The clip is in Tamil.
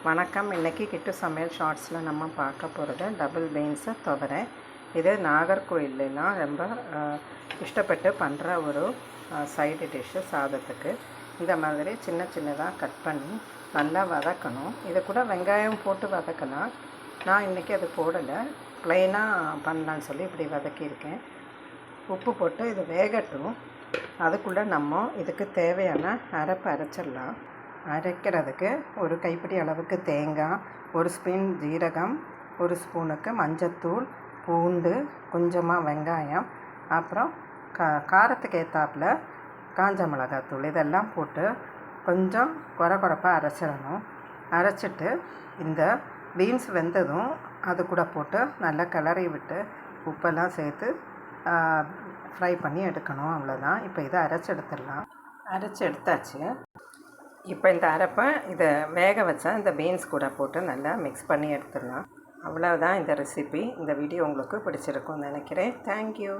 வணக்கம். இன்றைக்கி கிட்டு சமையல் ஷார்ட்ஸில் நம்ம பார்க்க போகிறது டபுள் பீன்ஸு துவரை. இது நாகர்கோயிலெலாம் ரொம்ப இஷ்டப்பட்டு பண்ணுற ஒரு சைடு டிஷ்ஷு சாதத்துக்கு. இந்த மாதிரி சின்ன சின்னதாக கட் பண்ணி நல்லா வதக்கணும். இது கூட வெங்காயம் போட்டு வதக்கலாம். நான் இன்றைக்கி அது போடலை, ப்ளைனாக பண்ணலான்னு சொல்லி இப்படி வதக்கியிருக்கேன். உப்பு போட்டு இது வேகட்டும். அதுக்குள்ளே நம்ம இதுக்கு தேவையான அரைப்பு அரைச்சிடலாம். அரைக்கிறதுக்கு ஒரு கைப்பிடி அளவுக்கு தேங்காய், ஒரு ஸ்பூன் ஜீரகம், ஒரு ஸ்பூனுக்கு மஞ்சத்தூள், பூண்டு, கொஞ்சமாக வெங்காயம், அப்புறம் காரத்துக்கு ஏற்றாப்புல காஞ்ச மிளகாத்தூள் இதெல்லாம் போட்டு கொஞ்சம் கொரப்பாக அரைச்சிடணும். அரைச்சிட்டு இந்த பீன்ஸ் வெந்ததும் அது கூட போட்டு நல்லா கிளறி விட்டு உப்பெல்லாம் சேர்த்து ஃப்ரை பண்ணி எடுக்கணும். அவ்வளோதான். இப்போ இதை அரைச்சி எடுத்தாச்சு. இப்போ இந்த அரைப்பை இதை வேக வச்சா இந்த பீன்ஸ் கூட போட்டு நல்லா மிக்ஸ் பண்ணி எடுத்துடலாம். அவ்வளோதான் இந்த ரெசிபி. இந்த வீடியோ உங்களுக்கு பிடிச்சிருக்கும்னு நினைக்கிறேன். தேங்க்யூ.